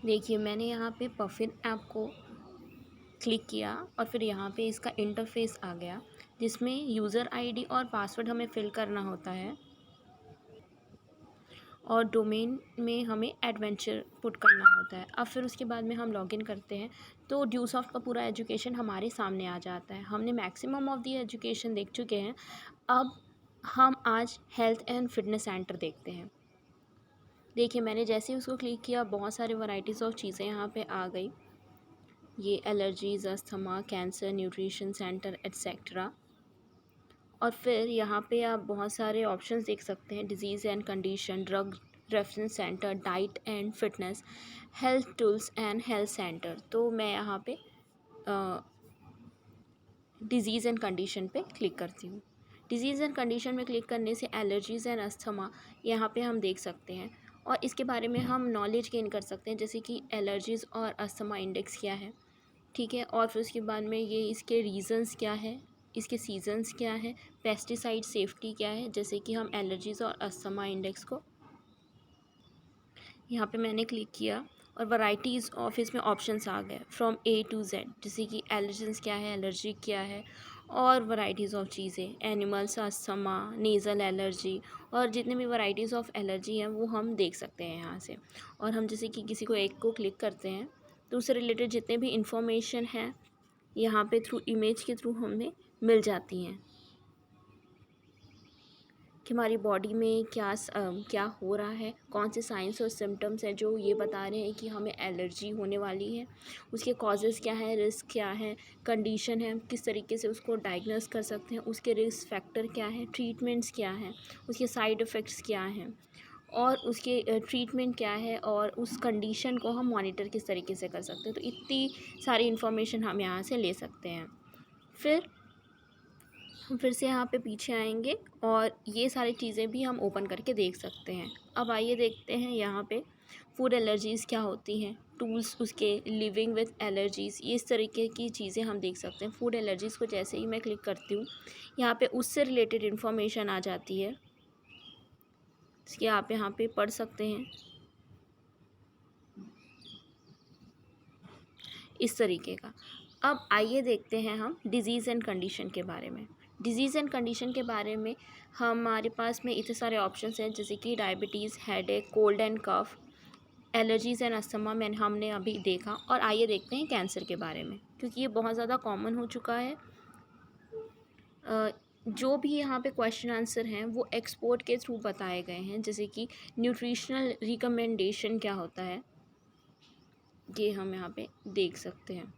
देखिए मैंने यहाँ पे पफिन ऐप को क्लिक किया और फिर यहाँ पे इसका इंटरफेस आ गया जिसमें यूज़र आईडी और पासवर्ड हमें फिल करना होता है और डोमेन में हमें एडवेंचर पुट करना होता है। अब फिर उसके बाद में हम लॉगिन करते हैं तो ड्यूसॉफ्ट का पूरा एजुकेशन हमारे सामने आ जाता है। हमने मैक्सिमम ऑफ दी एजुकेशन देख चुके हैं। अब हम आज हेल्थ एंड फिटनेस सेंटर देखते हैं। देखिए मैंने जैसे ही उसको क्लिक किया बहुत सारे वैराइटीज़ ऑफ चीज़ें यहाँ पे आ गई। ये allergies, asthma, cancer, nutrition centre etcetera. और फिर यहाँ पे आप बहुत सारे ऑप्शंस देख सकते हैं। Disease and condition, drug reference centre, diet and fitness, health tools and health centre. तो मैं यहाँ पे डिजीज़ एंड कंडीशन पे क्लिक करती हूँ। डिजीज़ एंड कंडीशन में क्लिक करने से एलर्जीज़ एंड अस्थमा यहाँ पे हम देख सकते हैं और इसके बारे में हम नॉलेज गेन कर सकते हैं, जैसे कि एलर्जीज़ और अस्थमा इंडेक्स क्या है, ठीक है। और फिर उसके बाद में ये इसके रीज़न्स क्या है, इसके सीजन्स क्या है, पेस्टिसाइड सेफ्टी क्या है, जैसे कि हम एलर्जीज़ और अस्थमा इंडेक्स को यहाँ पे मैंने क्लिक किया और वैराइटीज़ ऑफ इसमें ऑप्शंस आ गए फ्रॉम ए टू जेड, जैसे कि एलर्जेंस क्या है, एलर्जी क्या है और वैराइटीज़ ऑफ चीज़ें, एनिमल्स, अस्थमा, नेज़ल एलर्जी और जितने भी वैराइटीज़ ऑफ एलर्जी हैं वो हम देख सकते हैं यहाँ से। और हम जैसे कि किसी को एक को क्लिक करते हैं तो उससे रिलेटेड जितने भी इंफॉर्मेशन हैं यहाँ पे थ्रू इमेज के थ्रू हमें मिल जाती हैं कि हमारी बॉडी में क्या हो रहा है, कौन से साइंस और सिम्टम्स हैं जो ये बता रहे हैं कि हमें एलर्जी होने वाली है, उसके कॉजेज़ क्या है, रिस्क क्या है, कंडीशन है, किस तरीके से उसको डायग्नोस कर सकते हैं, उसके रिस्क फैक्टर क्या है, ट्रीटमेंट्स क्या हैं, उसके साइड इफ़ेक्ट्स क्या हैं और उसके ट्रीटमेंट क्या है और उस कंडीशन को हम मॉनिटर किस तरीके से कर सकते हैं। तो इतनी सारी इन्फॉर्मेशन हम यहाँ से ले सकते हैं। फिर हम फिर से यहाँ पे पीछे आएंगे और ये सारी चीज़ें भी हम ओपन करके देख सकते हैं। अब आइए देखते हैं यहाँ पे फूड एलर्जीज़ क्या होती हैं, टूल्स उसके, लिविंग विथ एलर्जीज़, ये इस तरीके की चीज़ें हम देख सकते हैं। फूड एलर्जीज़ को जैसे ही मैं क्लिक करती हूँ यहाँ पे उससे रिलेटेड इन्फॉर्मेशन आ जाती है, इसके आप यहाँ पे पढ़ सकते हैं इस तरीके का। अब आइए देखते हैं हम डिज़ीज़ एंड कंडीशन के बारे में। डिज़ीज़ एंड कंडीशन के बारे में हमारे पास में इतने सारे ऑप्शंस हैं, जैसे कि diabetes, headache, cold and cough, allergies and asthma हमने अभी देखा। और आइए देखते हैं कैंसर के बारे में, क्योंकि ये बहुत ज़्यादा कॉमन हो चुका है। जो भी यहाँ पे क्वेश्चन आंसर हैं वो एक्सपोर्ट के थ्रू बताए गए हैं, जैसे कि न्यूट्रिशनल रिकमेंडेशन क्या होता है ये हम यहाँ पे देख सकते हैं।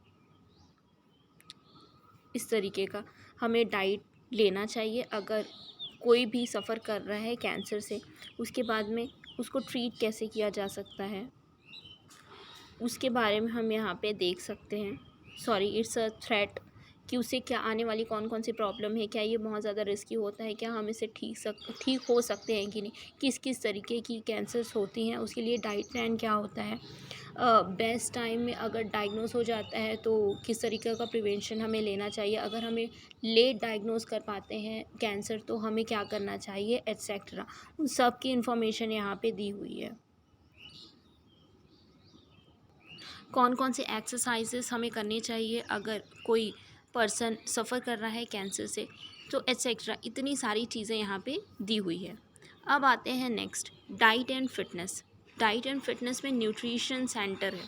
इस तरीके का हमें डाइट लेना चाहिए अगर कोई भी सफ़र कर रहा है कैंसर से, उसके बाद में उसको ट्रीट कैसे किया जा सकता है उसके बारे में हम यहाँ पे देख सकते हैं। सॉरी, इट्स अ थ्रेट, कि उससे क्या आने वाली कौन कौन सी प्रॉब्लम है, क्या ये बहुत ज़्यादा रिस्की होता है, क्या हम इसे ठीक हो सकते हैं कि नहीं, किस किस तरीके की कैंसर्स होती हैं, उसके लिए डाइट प्लान क्या होता है, बेस्ट टाइम में अगर डायग्नोस हो जाता है तो किस तरीके का प्रिवेंशन हमें लेना चाहिए, अगर हमें लेट डायग्नोस कर पाते हैं कैंसर तो हमें क्या करना चाहिए, एट्सेट्रा। उन सब की इन्फॉर्मेशन यहाँ पे दी हुई है। कौन कौन से एक्सरसाइजेस हमें करने चाहिए अगर कोई पर्सन सफ़र कर रहा है कैंसर से, तो एट्सेट्रा, इतनी सारी चीज़ें यहाँ पे दी हुई है। अब आते हैं next, diet and fitness. Diet and fitness में न्यूट्रिशन सेंटर है।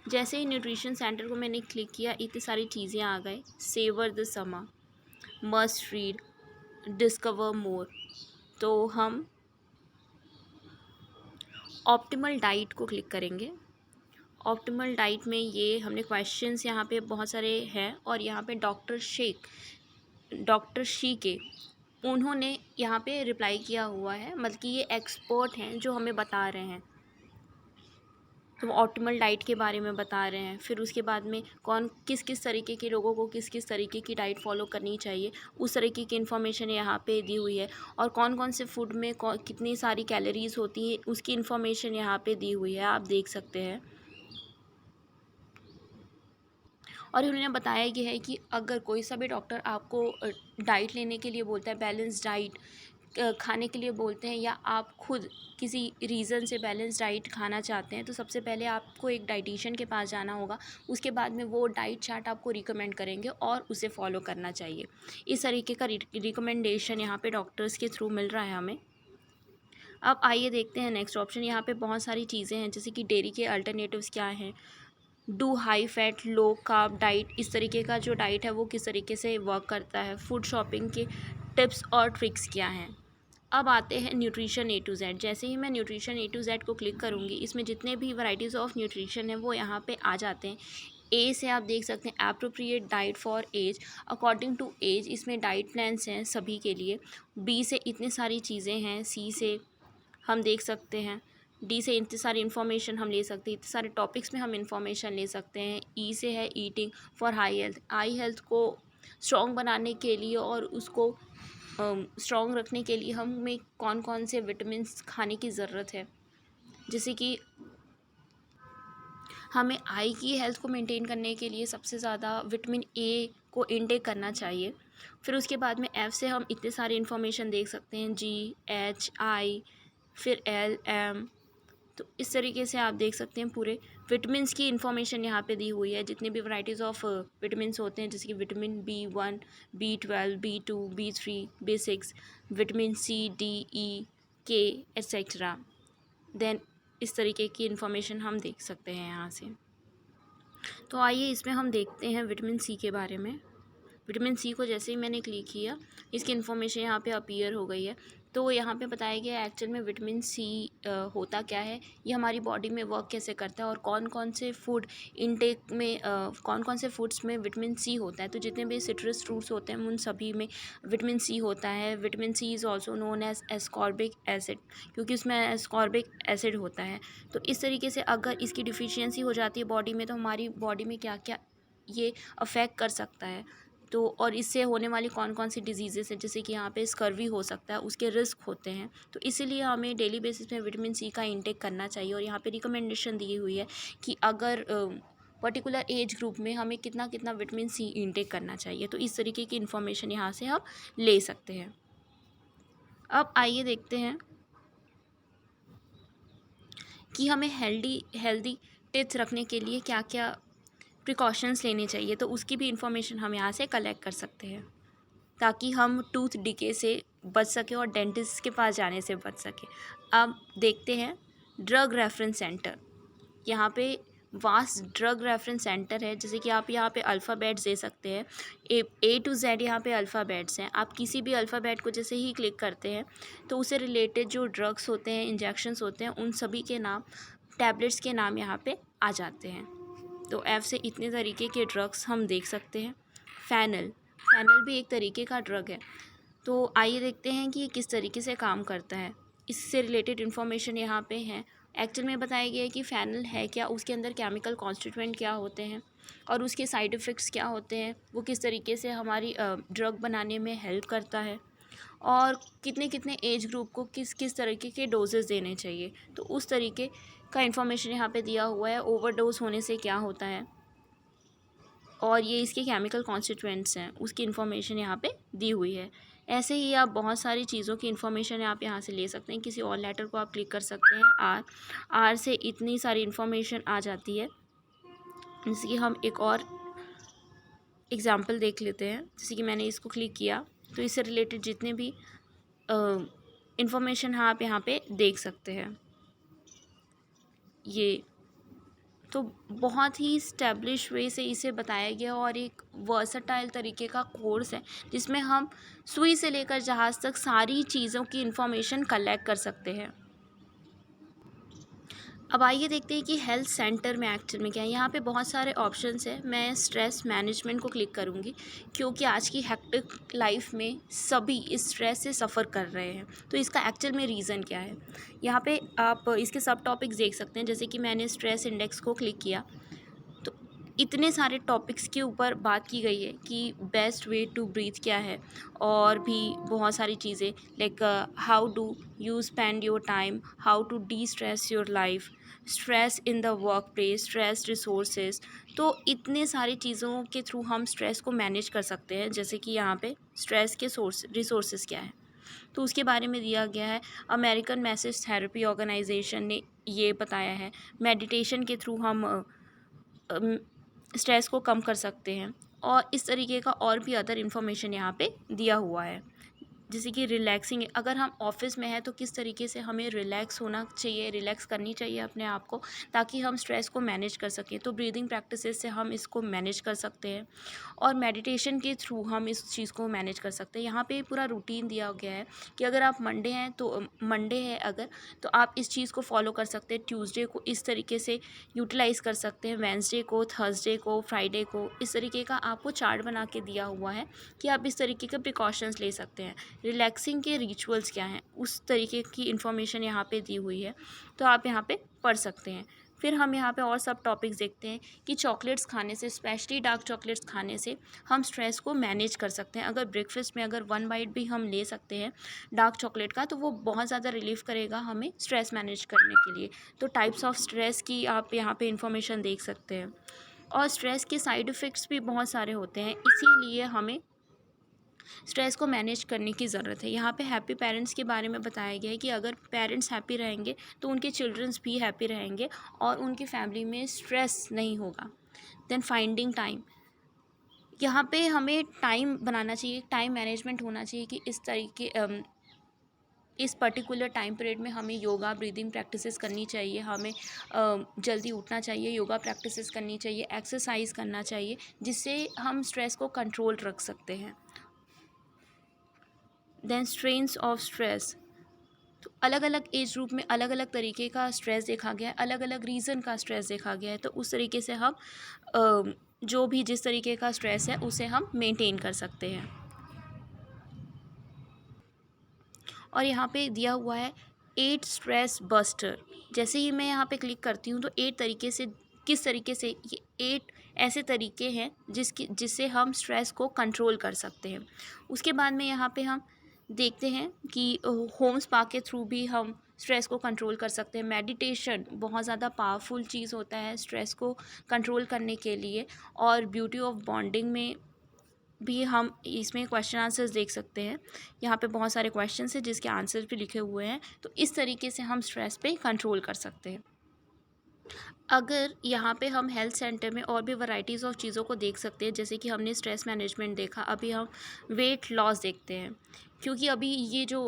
जैसे ही न्यूट्रिशन सेंटर को मैंने क्लिक किया इतनी सारी चीज़ें आ गए, सेवर द समा, मस्ट रीड, डिस्कवर मोर। तो हम ऑप्टिमल डाइट को क्लिक करेंगे। ऑप्टिमल डाइट में ये हमने क्वेश्चंस यहाँ पे बहुत सारे हैं और यहाँ पे डॉक्टर शी के उन्होंने यहाँ पे रिप्लाई किया हुआ है, मतलब कि ये एक्सपर्ट हैं जो हमें बता रहे हैं। तो वो ऑप्टिमल डाइट के बारे में बता रहे हैं। फिर उसके बाद में कौन किस किस तरीके के लोगों को किस किस तरीके की डाइट फॉलो करनी चाहिए उस तरीके की इन्फॉर्मेशन यहाँ पे दी हुई है। और कौन कौन से फूड में कितनी सारी कैलोरीज होती है उसकी इन्फॉर्मेशन यहाँ पे दी हुई है, आप देख सकते हैं। और उन्होंने बताया ये है कि अगर कोई सा भी डॉक्टर आपको डाइट लेने के लिए बोलता है, बैलेंस डाइट, खाने के लिए बोलते हैं या आप खुद किसी रीज़न से बैलेंस डाइट खाना चाहते हैं, तो सबसे पहले आपको एक डाइटिशियन के पास जाना होगा। उसके बाद में वो डाइट चार्ट आपको रिकमेंड करेंगे और उसे फॉलो करना चाहिए। इस तरीके का रिकमेंडेशन यहाँ पे डॉक्टर्स के थ्रू मिल रहा है हमें। अब आइए देखते हैं नेक्स्ट ऑप्शन। यहाँ पे बहुत सारी चीज़ें हैं, जैसे कि डेयरी के अल्टरनेटिव्स क्या हैं, do high fat low carb diet, इस तरीके का जो डाइट है वो किस तरीके से वर्क करता है, फूड शॉपिंग के टिप्स और ट्रिक्स क्या हैं। अब आते हैं न्यूट्रिशन ए टू जेड। जैसे ही मैं न्यूट्रिशन ए टू जेड को क्लिक करूँगी, इसमें जितने भी वैराइटीज़ ऑफ न्यूट्रिशन है वो यहाँ पे आ जाते हैं। ए से आप देख सकते हैं appropriate diet for age, according to age, इसमें डाइट प्लान्स हैं सभी के लिए। बी से इतनी सारी चीज़ें हैं, सी से हम देख सकते हैं, डी से इतनी सारी इन्फॉर्मेशन हम ले सकते हैं, इतने सारे टॉपिक्स में हम इन्फॉर्मेशन ले सकते हैं। ई से है eating for high health, I health को स्ट्रॉन्ग बनाने के लिए और उसको स्ट्रॉन्ग रखने के लिए हमें कौन कौन से विटामिन्स खाने की ज़रूरत है, जैसे कि हमें आई की हेल्थ को मेंटेन करने के लिए सबसे ज़्यादा विटामिन ए को इनटेक करना चाहिए। फिर उसके बाद में एफ़ से हम इतने सारे इन्फॉर्मेशन देख सकते हैं, जी एच आई फिर एल एम, तो इस तरीके से आप देख सकते हैं पूरे विटामिन्स की इन्फॉर्मेशन यहाँ पे दी हुई है। जितने भी वैराइटीज़ ऑफ विटामिन्स होते हैं, जैसे कि vitamin B1, B12, B2, B3, B6, vitamin C, D, E, K etcetera. Then इस तरीके की इन्फॉर्मेशन हम देख सकते हैं यहाँ से। तो आइए इसमें हम देखते हैं विटामिन सी के बारे में। विटामिन सी को जैसे ही मैंने क्लिक किया, इसकी इन्फॉर्मेशन यहाँ पे अपीयर हो गई है। तो यहाँ पे बताया गया है एक्चुअल में विटामिन सी होता क्या है, ये हमारी बॉडी में वर्क कैसे करता है और कौन कौन से फूड इनटेक में कौन कौन से फूड्स में विटामिन सी होता है। तो जितने भी सिट्रस फ्रूट्स होते हैं उन सभी में विटामिन सी होता है। Vitamin C is also known as ascorbic acid, क्योंकि उसमें एस्कॉर्बिक एसिड होता है। तो इस तरीके से अगर इसकी डिफिशियंसी हो जाती है बॉडी में, तो हमारी बॉडी में क्या क्या ये अफेक्ट कर सकता है। तो और इससे होने वाली कौन कौन सी डिजीज़ेस हैं, जैसे कि यहाँ पे स्कर्वी हो सकता है, उसके रिस्क होते हैं। तो इसीलिए हमें डेली बेसिस में विटामिन सी का इंटेक करना चाहिए। और यहाँ पे रिकमेंडेशन दी हुई है कि अगर पर्टिकुलर एज ग्रुप में हमें कितना कितना विटामिन सी इंटेक करना चाहिए। तो इस तरीके की इन्फॉर्मेशन यहाँ से हम ले सकते हैं। अब आइए देखते हैं कि हमें हेल्दी टिप्स रखने के लिए क्या क्या प्रिकॉशंस लेने चाहिए। तो उसकी भी इंफॉर्मेशन हम यहाँ से कलेक्ट कर सकते हैं, ताकि हम टूथ डिके से बच सकें और डेंटिस्ट के पास जाने से बच सकें। अब देखते हैं ड्रग रेफरेंस सेंटर। यहाँ पे वास्ट ड्रग रेफरेंस सेंटर है, जैसे कि आप यहाँ पे अल्फ़ाबेट्स दे सकते हैं। ए टू जेड यहाँ पे अल्फ़ाबेट्स हैं। आप किसी भी अल्फ़ाबेट को जैसे ही क्लिक करते हैं तो उससे रिलेटेड जो ड्रग्स होते हैं, इंजेक्शंस होते हैं, उन सभी के नाम, टैबलेट्स के नाम यहाँ पे आ जाते हैं। तो एफ से इतने तरीके के ड्रग्स हम देख सकते हैं। फ़ैनल भी एक तरीके का ड्रग है। तो आइए देखते हैं कि ये किस तरीके से काम करता है। इससे रिलेटेड इन्फॉर्मेशन यहाँ पे है। एक्चुअल में बताया गया है कि फ़ैनल है क्या, उसके अंदर केमिकल कॉन्स्टिट्यूएंट क्या होते हैं और उसके साइड इफ़ेक्ट्स क्या होते हैं, वो किस तरीके से हमारी ड्रग बनाने में हेल्प करता है और कितने कितने एज ग्रुप को किस किस तरीके के डोजेस देने चाहिए। तो उस तरीके का इन्फॉर्मेशन यहाँ पे दिया हुआ है। ओवरडोज होने से क्या होता है और ये इसके केमिकल कॉन्स्टिट्यूएंट्स हैं, उसकी इन्फॉर्मेशन यहाँ पे दी हुई है। ऐसे ही आप बहुत सारी चीज़ों की इन्फॉर्मेशन आप यहाँ से ले सकते हैं। किसी और लेटर को आप क्लिक कर सकते हैं। आर से इतनी सारी इन्फॉर्मेशन आ जाती है। जैसे कि हम एक और एग्ज़ाम्पल देख लेते हैं। जैसे कि मैंने इसको क्लिक किया तो इससे रिलेटेड जितने भी इन्फॉर्मेशन हैं आप यहाँ पे देख सकते हैं। ये तो बहुत ही स्टैब्लिश वे से इसे बताया गया और एक वर्सटाइल तरीके का कोर्स है, जिसमें हम सुई से लेकर जहाज़ तक सारी चीज़ों की इन्फॉर्मेशन कलेक्ट कर सकते हैं। अब आइए देखते हैं कि हेल्थ सेंटर में एक्चुअल में क्या है। यहाँ पे बहुत सारे ऑप्शंस हैं। मैं स्ट्रेस मैनेजमेंट को क्लिक करूँगी, क्योंकि आज की हेक्टिक लाइफ में सभी इस स्ट्रेस से सफ़र कर रहे हैं। तो इसका एक्चुअल में रीज़न क्या है, यहाँ पे आप इसके सब टॉपिक्स देख सकते हैं। जैसे कि मैंने स्ट्रेस इंडेक्स को क्लिक किया तो इतने सारे टॉपिक्स के ऊपर बात की गई है कि बेस्ट वे टू ब्रीथ क्या है, और भी बहुत सारी चीज़ें like how do you spend your time, how to destress your life, stress in the work place, stress resources. तो इतने सारी चीज़ों के थ्रू हम स्ट्रेस को मैनेज कर सकते हैं। जैसे कि यहाँ पे स्ट्रेस के रिसोर्सेज क्या है, तो उसके बारे में दिया गया है। अमेरिकन मैसेज थेरेपी ऑर्गेनाइजेशन ने ये बताया है। मेडिटेशन के थ्रू हम स्ट्रेस को कम कर सकते हैं, और इस तरीके का और भी अदर इन्फॉर्मेशन यहाँ पे दिया हुआ है। जैसे कि रिलैक्सिंग, अगर हम ऑफिस में हैं तो किस तरीके से हमें रिलैक्स होना चाहिए, रिलैक्स करनी चाहिए अपने आप को, ताकि हम स्ट्रेस को मैनेज कर सकें। तो ब्रीदिंग प्रैक्टिसेस से हम इसको मैनेज कर सकते हैं, और मेडिटेशन के थ्रू हम इस चीज़ को मैनेज कर सकते हैं। यहाँ पे पूरा रूटीन दिया गया है कि अगर आप मंडे हैं तो मंडे है अगर, तो आप इस चीज़ को फॉलो कर सकते हैं। ट्यूसडे को इस तरीके से यूटिलाइज़ कर सकते हैं, वेंसडे को, थर्सडे को, फ्राइडे को, इस तरीके का आपको चार्ट बना के दिया हुआ है कि आप इस तरीके के प्रिकॉशंस ले सकते हैं। रिलैक्सिंग के रिचुअल्स क्या हैं, उस तरीके की इन्फॉर्मेशन यहाँ पे दी हुई है, तो आप यहाँ पे पढ़ सकते हैं। फिर हम यहाँ पे और सब टॉपिक्स देखते हैं कि चॉकलेट्स खाने से, स्पेशली डार्क चॉकलेट्स खाने से हम स्ट्रेस को मैनेज कर सकते हैं। अगर ब्रेकफास्ट में अगर 1 बाइट भी हम ले सकते हैं डार्क चॉकलेट का, तो वो बहुत ज़्यादा रिलीफ करेगा हमें स्ट्रेस मैनेज करने के लिए। तो टाइप्स ऑफ स्ट्रेस की आप यहाँ पे इन्फॉर्मेशन देख सकते हैं, और स्ट्रेस के साइड इफ़ेक्ट्स भी बहुत सारे होते हैं, इसीलिए हमें स्ट्रेस को मैनेज करने की ज़रूरत है। यहाँ पे हैप्पी पेरेंट्स के बारे में बताया गया है कि अगर पेरेंट्स हैप्पी रहेंगे तो उनके चिल्ड्रंस भी हैप्पी रहेंगे, और उनकी फैमिली में स्ट्रेस नहीं होगा। देन फाइंडिंग टाइम, यहाँ पे हमें टाइम बनाना चाहिए, टाइम मैनेजमेंट होना चाहिए कि इस तरीके इस पर्टिकुलर टाइम पीरियड में हमें योगा ब्रीदिंग प्रैक्टिसेस करनी चाहिए, हमें जल्दी उठना चाहिए, योगा प्रैक्टिसेस करनी चाहिए, एक्सरसाइज करना चाहिए, जिससे हम स्ट्रेस को कंट्रोल रख सकते हैं। देन स्ट्रेन्स ऑफ स्ट्रेस, तो अलग अलग एज ग्रुप में अलग अलग तरीके का स्ट्रेस देखा गया है, अलग अलग रीज़न का स्ट्रेस देखा गया है, तो उस तरीके से हम जो भी जिस तरीके का स्ट्रेस है उसे हम मेंटेन कर सकते हैं। और यहाँ पे दिया हुआ है 8 स्ट्रेस बस्टर। जैसे ही मैं यहाँ पे क्लिक करती हूँ तो 8 तरीके से, किस तरीके से, ये 8 ऐसे तरीके हैं जिससे हम स्ट्रेस को कंट्रोल कर सकते हैं। उसके बाद में यहाँ पे हम देखते हैं कि होम स्पा के थ्रू भी हम स्ट्रेस को कंट्रोल कर सकते हैं। मेडिटेशन बहुत ज़्यादा पावरफुल चीज़ होता है स्ट्रेस को कंट्रोल करने के लिए, और ब्यूटी ऑफ बॉन्डिंग में भी हम इसमें क्वेश्चन आंसर्स देख सकते हैं। यहाँ पे बहुत सारे क्वेश्चंस हैं जिसके आंसर्स भी लिखे हुए हैं, तो इस तरीके से हम स्ट्रेस पे कंट्रोल कर सकते हैं। अगर यहाँ पे हम हेल्थ सेंटर में और भी वैराइटीज़ ऑफ चीज़ों को देख सकते हैं, जैसे कि हमने स्ट्रेस मैनेजमेंट देखा, अभी हम वेट लॉस देखते हैं, क्योंकि अभी ये जो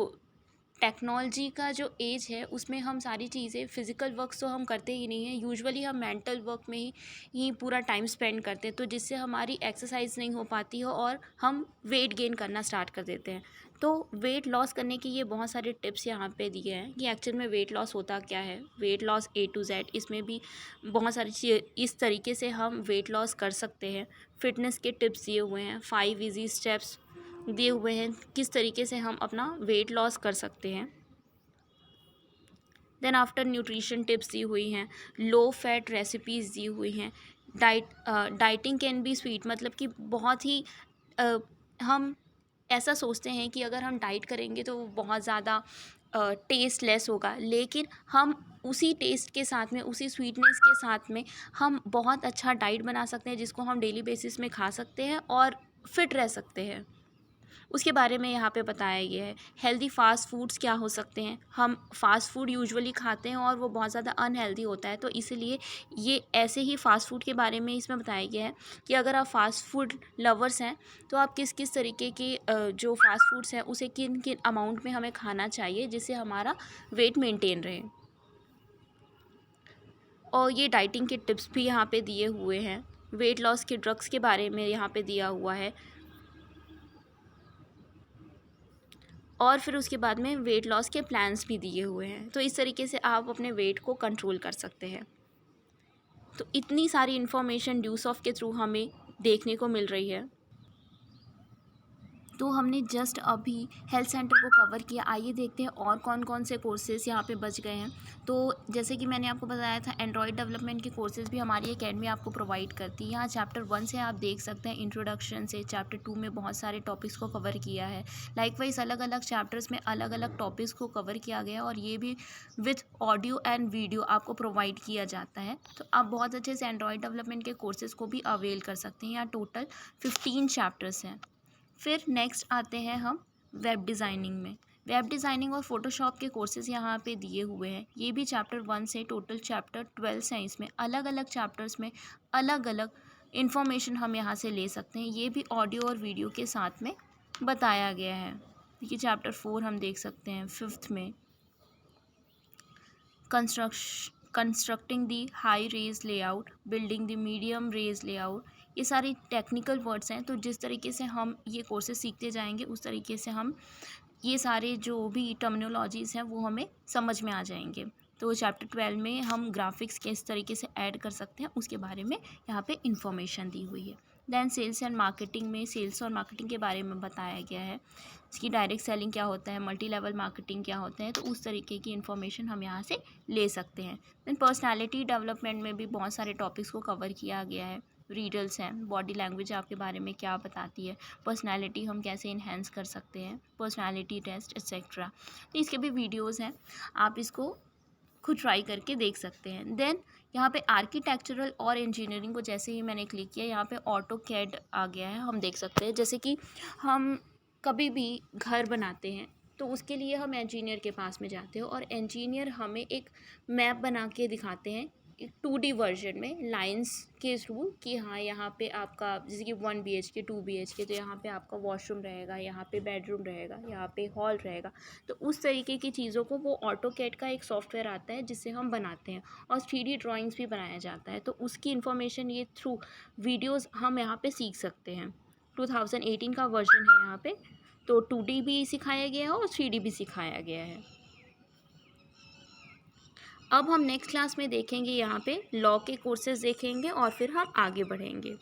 टेक्नोलॉजी का जो एज है उसमें हम सारी चीज़ें, फ़िज़िकल वर्क तो हम करते ही नहीं हैं, यूजुअली हम मेंटल वर्क में ही पूरा टाइम स्पेंड करते हैं, तो जिससे हमारी एक्सरसाइज नहीं हो पाती है और हम वेट गेन करना स्टार्ट कर देते हैं। तो वेट लॉस करने की ये बहुत सारे टिप्स यहाँ पे दिए हैं कि एक्चुअल में वेट लॉस होता क्या है, weight loss A to Z, इसमें भी बहुत सारी चीज़ें इस तरीके से हम वेट लॉस कर सकते हैं। फिटनेस के टिप्स दिए हुए हैं, 5 ईजी स्टेप्स दिए हुए हैं किस तरीके से हम अपना वेट लॉस कर सकते हैं। देन आफ्टर न्यूट्रिशन टिप्स दी हुई हैं, लो फैट रेसिपीज़ दी हुई हैं। डाइटिंग कैन बी स्वीट, मतलब कि बहुत ही हम ऐसा सोचते हैं कि अगर हम डाइट करेंगे तो वो बहुत ज़्यादा टेस्ट लेस होगा, लेकिन हम उसी टेस्ट के साथ में, उसी स्वीटनेस के साथ में हम बहुत अच्छा डाइट बना सकते हैं, जिसको हम डेली बेसिस में खा सकते हैं और फिट रह सकते हैं। उसके बारे में यहाँ पे बताया गया है। हेल्दी फ़ास्ट फूड्स क्या हो सकते हैं, हम फ़ास्ट फूड यूजुअली खाते हैं और वो बहुत ज़्यादा अनहेल्दी होता है, तो इसीलिए ये ऐसे ही फ़ास्ट फूड के बारे में इसमें बताया गया है कि अगर आप फ़ास्ट फूड लवर्स हैं तो आप किस किस तरीके के जो फ़ास्ट फूड्स हैं उसे किन किन अमाउंट में हमें खाना चाहिए जिससे हमारा वेट मेंटेन रहे। और ये डाइटिंग के टिप्स भी यहाँ पे दिए हुए हैं। वेट लॉस के ड्रग्स के बारे में यहाँ पे दिया हुआ है, और फिर उसके बाद में वेट लॉस के प्लान्स भी दिए हुए हैं। तो इस तरीके से आप अपने वेट को कंट्रोल कर सकते हैं। तो इतनी सारी इन्फॉर्मेशन ड्यूसॉफ के थ्रू हमें देखने को मिल रही है। तो हमने जस्ट अभी हेल्थ सेंटर को कवर किया। आइए देखते हैं और कौन कौन से कोर्सेज़ यहाँ पे बच गए हैं। तो जैसे कि मैंने आपको बताया था, एंड्रॉयड डेवलपमेंट के कोर्सेज़ भी हमारी एकेडमी आपको प्रोवाइड करती है। यहाँ चैप्टर 1 से आप देख सकते हैं, इंट्रोडक्शन से चैप्टर 2 में बहुत सारे टॉपिक्स को कवर किया है। लाइकवाइज अलग अलग चैप्टर्स में अलग अलग टॉपिक्स को कवर किया गया है, और ये भी विथ ऑडियो एंड वीडियो आपको प्रोवाइड किया जाता है। तो आप बहुत अच्छे से एंड्रॉयड डेवलपमेंट के कोर्सेज़ को भी अवेल कर सकते हैं। यहाँ टोटल 15 चैप्टर्स हैं। फिर नेक्स्ट आते हैं हम वेब डिज़ाइनिंग में। वेब डिज़ाइनिंग और फोटोशॉप के कोर्सेज़ यहाँ पे दिए हुए हैं। ये भी चैप्टर 1 से टोटल चैप्टर 12 है। इसमें अलग अलग चैप्टर्स में अलग अलग इन्फॉर्मेशन हम यहाँ से ले सकते हैं। ये भी ऑडियो और वीडियो के साथ में बताया गया है। देखिए चैप्टर 4 हम देख सकते हैं 5th में constructing the high rise layout, building the medium rise layout. ये सारी टेक्निकल वर्ड्स हैं, तो जिस तरीके से हम ये कोर्सेज सीखते जाएंगे उस तरीके से हम ये सारे जो भी टर्मिनोलॉजीज़ हैं वो हमें समझ में आ जाएंगे। तो चैप्टर 12 में हम ग्राफिक्स किस तरीके से ऐड कर सकते हैं उसके बारे में यहाँ पे इंफॉर्मेशन दी हुई है। दैन सेल्स एंड मार्केटिंग में सेल्स और मार्केटिंग के बारे में बताया गया है। इसकी डायरेक्ट सेलिंग क्या होता है, मल्टी लेवल मार्केटिंग क्या होता है, तो उस तरीके की इन्फॉर्मेशन हम यहाँ से ले सकते हैं। दैन पर्सनैलिटी डेवलपमेंट में भी बहुत सारे टॉपिक्स को कवर किया गया है। रीडल्स हैं, बॉडी लैंग्वेज आपके बारे में क्या बताती है, पर्सनैलिटी हम कैसे इन्हेंस कर सकते हैं, पर्सनैलिटी टेस्ट एक्सेट्रा। तो इसके भी वीडियोज़ हैं, आप इसको खुद ट्राई करके देख सकते हैं। देन यहाँ पे आर्किटेक्चरल और इंजीनियरिंग को जैसे ही मैंने क्लिक किया यहाँ पे ऑटो कैड आ गया है। हम देख सकते हैं जैसे कि हम कभी भी घर बनाते हैं तो उसके लिए हम इंजीनियर के पास में जाते हैं और इंजीनियर हमें एक मैप बना के दिखाते हैं एक 2D वर्जन में लाइंस के थ्रू कि हाँ यहाँ पे आपका जैसे कि 1 BHK 2 BHK तो यहाँ पे आपका वॉशरूम रहेगा, यहाँ पे बेडरूम रहेगा, यहाँ पे हॉल रहेगा। तो उस तरीके की चीज़ों को वो ऑटोकैड का एक सॉफ्टवेयर आता है जिससे हम बनाते हैं और 3D ड्राइंग्स भी बनाया जाता है। तो उसकी इन्फॉर्मेशन ये थ्रू वीडियोज़ हम यहाँ पर सीख सकते हैं। 2018 का वर्जन है यहाँ पे, तो 2D भी सिखाया गया है और 3D भी सिखाया गया है। अब हम नेक्स्ट क्लास में देखेंगे यहाँ पे लॉ के कोर्सेज देखेंगे और फिर हम आगे बढ़ेंगे।